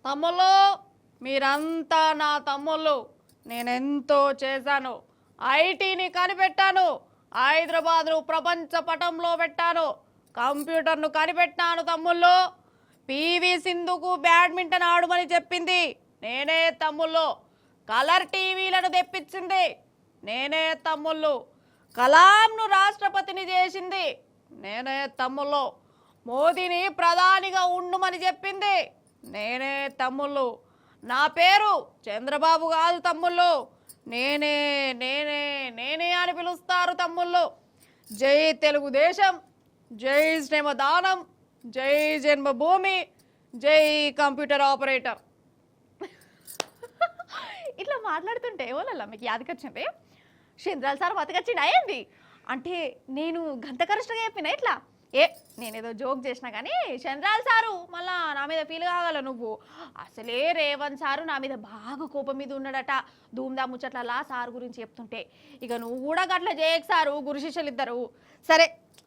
తమ్ముళ్ళు, మీరంతా నా తమ్ముళ్ళు. నేనెంతో చేశాను. ఐటీని కనిపెట్టాను. హైదరాబాద్ను ప్రపంచ పటంలో పెట్టాను. కంప్యూటర్ను కనిపెట్టాను తమ్ముళ్ళు. పివి సింధుకు బ్యాడ్మింటన్ ఆడమని చెప్పింది నేనే తమ్ముళ్ళు. కలర్ టీవీలను తెప్పించింది నేనే తమ్ముళ్ళు. కలాంను రాష్ట్రపతిని చేసింది నేనే తమ్ముళ్ళు. మోదీని ప్రధానిగా ఉండుమని చెప్పింది నేనే తమ్ముళ్ళు. నా పేరు చంద్రబాబు కాదు తమ్ముళ్ళు. నేనే నేనే నేనే అని పిలుస్తారు తమ్ముళ్ళు. జై తెలుగుదేశం, జై శ్రమదానం, జై జన్మభూమి, జై కంప్యూటర్ ఆపరేటర్. ఇట్లా మాట్లాడుతుంటే ఓలల్లా మీకు యాదకొచ్చింది. చంద్రాల సార్ బతకొచ్చిండు అయ్యింది అంటే నేను గంత కరెక్ట్గా చెప్పిన ఇట్లా నేనేదో జోక్ చేసినా కానీ చంద్రాల సారు మళ్ళా నా మీద ఫీల్ కాగల నువ్వు. అసలే రేవంత్ సారు నా మీద బాగా కోపం మీద ఉన్నాడట ధూమ్దా ముచ్చట్లలా సారు గురించి చెప్తుంటే. ఇక నువ్వు కూడా గట్ల చేయకు సారు, గురు శిష్యులు ఇద్దరు. సరే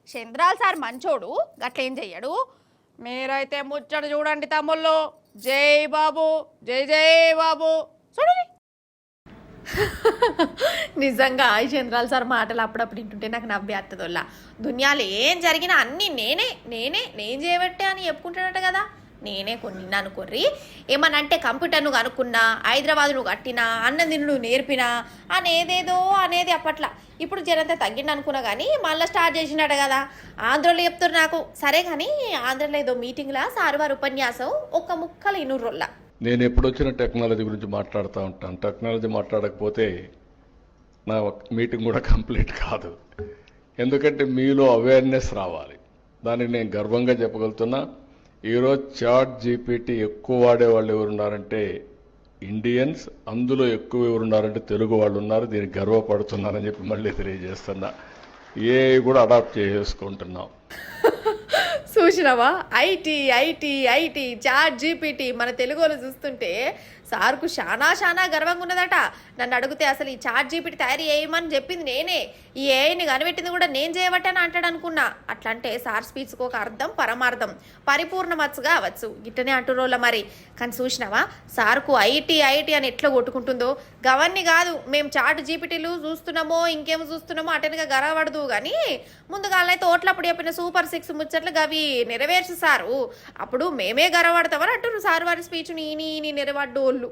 చంద్రాల సార్ మంచోడు, గట్లేం చెయ్యడు. మీరైతే ముచ్చట చూడండి తమ్ముళ్ళు. జై బాబు, జై జై బాబు. చూడండి. నిజంగా చంద్రాల సార్ మాటలు అప్పుడప్పుడు వింటుంటే నాకు నవ్వే అత్తదోళ్ళ. దునియాలో ఏం జరిగినా అన్నీ నేను చేయబట్టే అని చెప్పుకుంటాడట కదా. నేనే కొన్ని అనుకోర్రి. ఏమనంటే కంప్యూటర్ నువ్వు కనుక్కున్నా, హైదరాబాద్ నువ్వు కట్టినా, అన్నం తిను నువ్వు నేర్పినా అనేదేదో అనేది అప్పట్లా. ఇప్పుడు జనంతా తగ్గిండి అనుకున్నా కానీ మళ్ళీ స్టార్ట్ చేసినాడు కదా. ఆంధ్రలో చెప్తారు నాకు. సరే కానీ ఆంధ్రలో ఏదో మీటింగ్లా సార్ వారి ఉపన్యాసం ఒక్క ముక్కలు ఇనుర్రొల్లా. నేను ఎప్పుడు వచ్చిన టెక్నాలజీ గురించి మాట్లాడుతూ ఉంటాను. టెక్నాలజీ మాట్లాడకపోతే నా మీటింగ్ కూడా కంప్లీట్ కాదు. ఎందుకంటే మీలో అవేర్నెస్ రావాలి. దానికి నేను గర్వంగా చెప్పగలుగుతున్నా. ఈరోజు చాట్ జీపీటీ ఎక్కువ వాడేవాళ్ళు ఎవరున్నారంటే ఇండియన్స్, అందులో ఎక్కువ ఎవరున్నారంటే తెలుగు వాళ్ళు ఉన్నారు. దీనికి గర్వపడుతున్నారని చెప్పి మళ్ళీ తెలియజేస్తున్నా. ఏ కూడా అడాప్ట్ చేసుకుంటున్నాం. చూసినావా? ఐటీ చాట్ జీపీటీ మన తెలుగులో చూస్తుంటే సార్కు చాలా గర్వంగా ఉన్నదట. నన్ను అడిగితే అసలు ఈ చాట్ జీపీటీ తయారు చేయమని చెప్పింది నేనే, ఈ ఏఐని కనిపెట్టింది కూడా నేను చేయబట్టని అంటాడు అనుకున్నా. అట్లా అంటే సార్ స్పీచ్కి ఒక అర్థం పరమార్థం పరిపూర్ణమచ్చుగా అవచ్చు. గిట్టనే అంటురోళ్ళ మరి. కానీ చూసినావా సార్కు ఐటీ అని ఎట్లా కొట్టుకుంటుందో. గవన్నీ కాదు, మేము చాట్ జీపీటీలు చూస్తున్నామో ఇంకేమో చూస్తున్నామో అటెన్గా గర్వపడదు. కానీ ముందుగా అయితే ఓట్లప్పుడు చెప్పిన సూపర్ 6 ముచ్చట్లు గవి నెరవేర్చు సారు, అప్పుడు మేమే గర్వపడతామని అంటున్నారు సార్ వారి స్పీచ్. నీ నెరవడ్డోళ్ళు